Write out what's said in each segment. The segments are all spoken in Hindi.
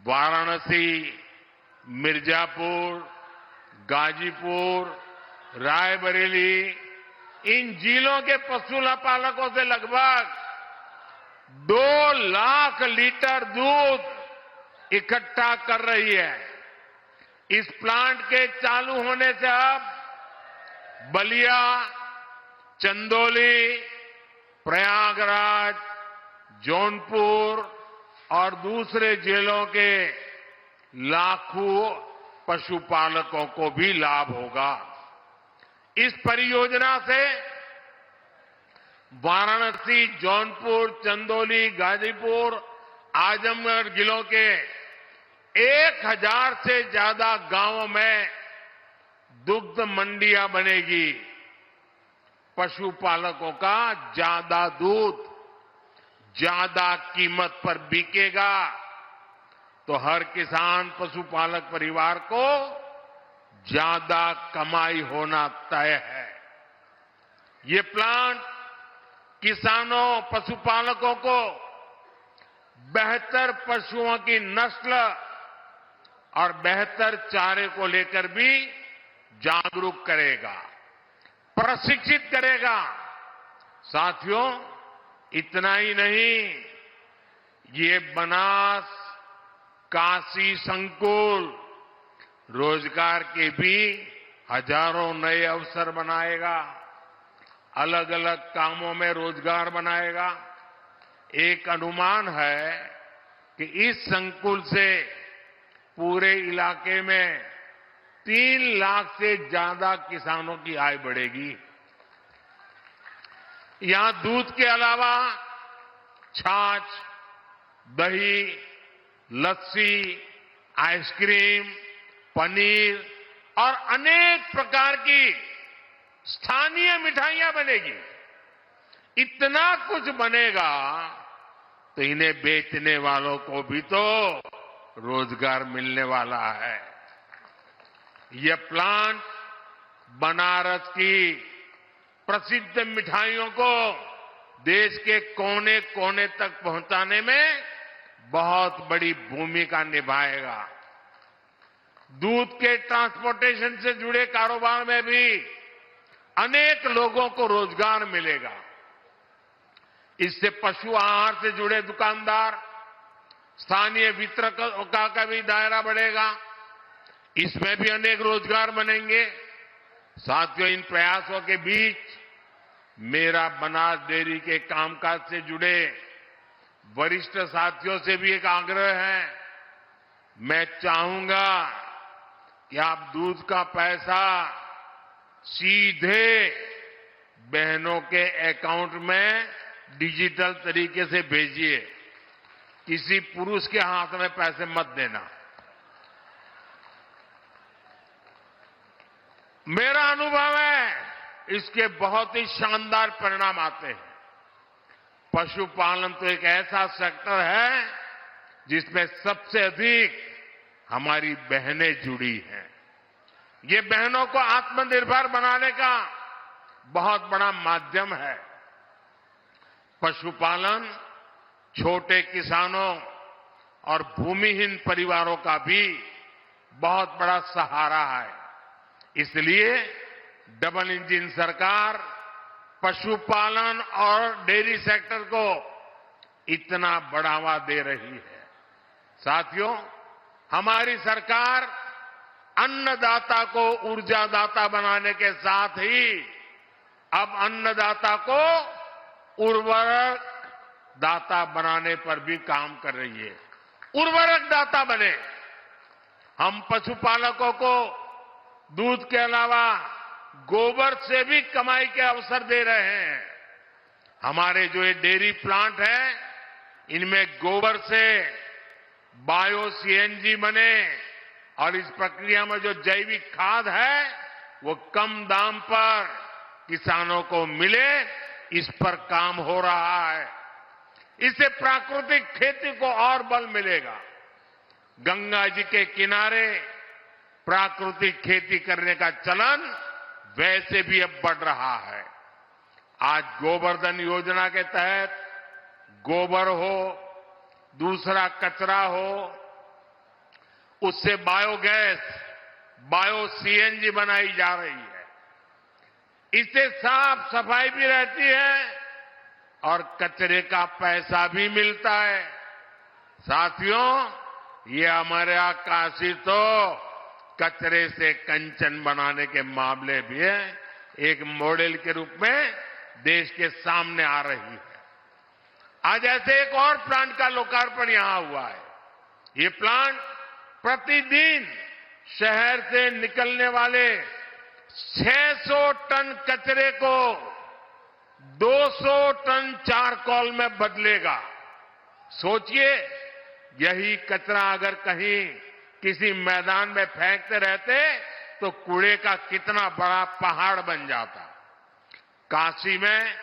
वाराणसी, मिर्जापुर, गाजीपुर, रायबरेली, इन जिलों के पशु पालकों से लगभग 2 लाख लीटर दूध इकट्ठा कर रही है। इस प्लांट के चालू होने से अब बलिया, चंदौली, प्रयागराज, जौनपुर और दूसरे जिलों के लाखों पशुपालकों को भी लाभ होगा। इस परियोजना से वाराणसी, जौनपुर, चंदौली, गाजीपुर, आजमगढ़ जिलों के 1000 से ज्यादा गांवों में दुग्ध मंडियां बनेगी। पशुपालकों का ज्यादा दूध ज्यादा कीमत पर बिकेगा तो हर किसान पशुपालक परिवार को ज्यादा कमाई होना तय है। ये प्लांट किसानों, पशुपालकों को बेहतर पशुओं की नस्ल और बेहतर चारे को लेकर भी जागरूक करेगा, प्रशिक्षित करेगा। साथियों, इतना ही नहीं, ये बनास काशी संकुल रोजगार के भी हजारों नए अवसर बनाएगा, अलग अलग कामों में रोजगार बनाएगा। एक अनुमान है कि इस संकुल से पूरे इलाके में 3 लाख से ज्यादा किसानों की आय बढ़ेगी। यहां दूध के अलावा छाछ, दही, लस्सी, आइसक्रीम, पनीर और अनेक प्रकार की स्थानीय मिठाइयां बनेगी। इतना कुछ बनेगा तो इन्हें बेचने वालों को भी तो रोजगार मिलने वाला है। यह प्लांट बनारस की प्रसिद्ध मिठाइयों को देश के कोने कोने तक पहुंचाने में बहुत बड़ी भूमिका निभाएगा। दूध के ट्रांसपोर्टेशन से जुड़े कारोबार में भी अनेक लोगों को रोजगार मिलेगा। इससे पशु आहार से जुड़े दुकानदार, स्थानीय वितरकों का भी दायरा बढ़ेगा। इसमें भी अनेक रोजगार बनेंगे। साथियों, इन प्रयासों के बीच मेरा बनास डेयरी के कामकाज से जुड़े वरिष्ठ साथियों से भी एक आग्रह है। मैं चाहूंगा कि आप दूध का पैसा सीधे बहनों के अकाउंट में डिजिटल तरीके से भेजिए। किसी पुरुष के हाथ में पैसे मत देना। मेरा अनुभव है, इसके बहुत ही शानदार परिणाम आते हैं। पशुपालन तो एक ऐसा सेक्टर है जिसमें सबसे अधिक हमारी बहनें जुड़ी हैं। ये बहनों को आत्मनिर्भर बनाने का बहुत बड़ा माध्यम है। पशुपालन छोटे किसानों और भूमिहीन परिवारों का भी बहुत बड़ा सहारा है। इसलिए डबल इंजन सरकार पशुपालन और डेयरी सेक्टर को इतना बढ़ावा दे रही है। साथियों, हमारी सरकार अन्नदाता को ऊर्जादाता बनाने के साथ ही अब अन्नदाता को उर्वरक दाता बनाने पर भी काम कर रही है। उर्वरक दाता बने। हम पशुपालकों को दूध के अलावा गोबर से भी कमाई के अवसर दे रहे हैं। हमारे जो ये डेयरी प्लांट हैं, इनमें गोबर से बायो सीएनजी बने और इस प्रक्रिया में जो जैविक खाद है वो कम दाम पर किसानों को मिले, इस पर काम हो रहा है। इससे प्राकृतिक खेती को और बल मिलेगा। गंगा जी के किनारे प्राकृतिक खेती करने का चलन वैसे भी अब बढ़ रहा है। आज गोवर्धन योजना के तहत गोबर हो, दूसरा कचरा हो, उससे बायोगैस, बायो सीएनजी बनाई जा रही है। इससे साफ सफाई भी रहती है और कचरे का पैसा भी मिलता है। साथियों, ये हमारा काशी तो कचरे से कंचन बनाने के मामले भी है एक मॉडल के रूप में देश के सामने आ रही है। आज ऐसे एक और प्लांट का लोकार्पण यहां हुआ है। ये प्लांट प्रतिदिन शहर से निकलने वाले 600 टन कचरे को 200 टन चारकोल में बदलेगा। सोचिए, यही कचरा अगर कहीं किसी मैदान में फेंकते रहते तो कूड़े का कितना बड़ा पहाड़ बन जाता। काशी में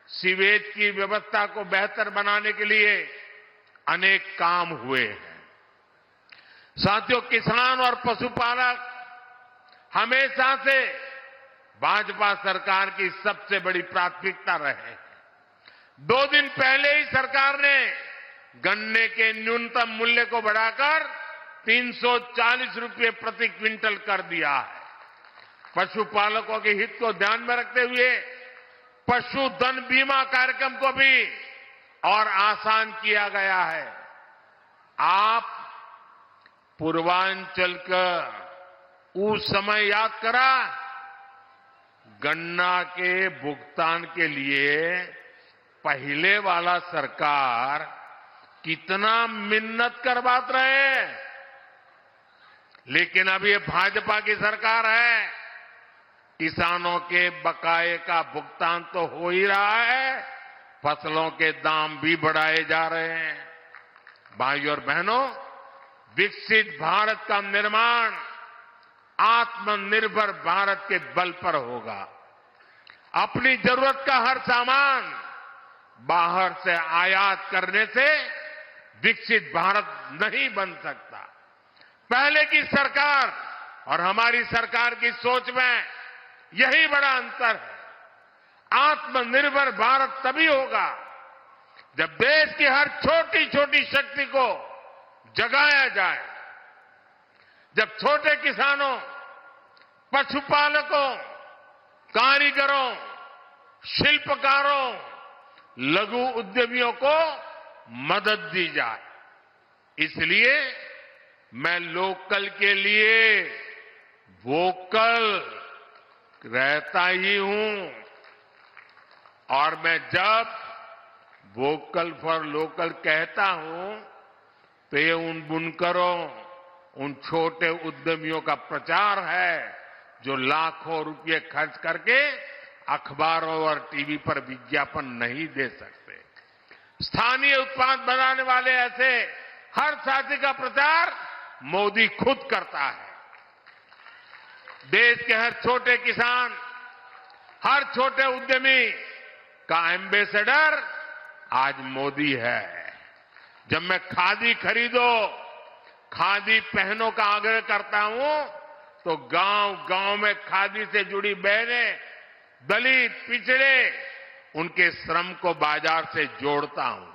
सीवेज की व्यवस्था को बेहतर बनाने के लिए अनेक काम हुए हैं। साथियों, किसान और पशुपालक हमेशा से भाजपा सरकार की सबसे बड़ी प्राथमिकता रहे हैं। 2 दिन पहले ही सरकार ने गन्ने के न्यूनतम मूल्य को बढ़ाकर 340 रुपये प्रति क्विंटल कर दिया है। पशुपालकों के हित को ध्यान में रखते हुए पशुधन बीमा कार्यक्रम को भी और आसान किया गया है। आप पूर्वांचल का उस समय याद करा, गन्ना के भुगतान के लिए पहले वाला सरकार कितना मिन्नत करवाते रहे, लेकिन अब ये भाजपा की सरकार है। किसानों के बकाये का भुगतान तो हो ही रहा है, फसलों के दाम भी बढ़ाए जा रहे हैं। भाइयों और बहनों, विकसित भारत का निर्माण आत्मनिर्भर भारत के बल पर होगा। अपनी जरूरत का हर सामान बाहर से आयात करने से विकसित भारत नहीं बन सकता। पहले की सरकार और हमारी सरकार की सोच में यही बड़ा अंतर है। आत्मनिर्भर भारत तभी होगा जब देश की हर छोटी छोटी शक्ति को जगाया जाए, जब छोटे किसानों, पशुपालकों, कारीगरों, शिल्पकारों, लघु उद्यमियों को मदद दी जाए। इसलिए मैं लोकल के लिए वोकल रहता ही हूं, और मैं जब वोकल फॉर लोकल कहता हूं तो ये उन बुनकरों, उन छोटे उद्यमियों का प्रचार है जो लाखों रुपए खर्च करके अखबारों और टीवी पर विज्ञापन नहीं दे सकते। स्थानीय उत्पाद बनाने वाले ऐसे हर साथी का प्रचार मोदी खुद करता है। देश के हर छोटे किसान, हर छोटे उद्यमी का एम्बेसडर आज मोदी है। जब मैं खादी खरीदो, खादी पहनो का आग्रह करता हूं तो गांव-गांव में खादी से जुड़ी बहनें, दलित, पिछड़े, उनके श्रम को बाजार से जोड़ता हूं।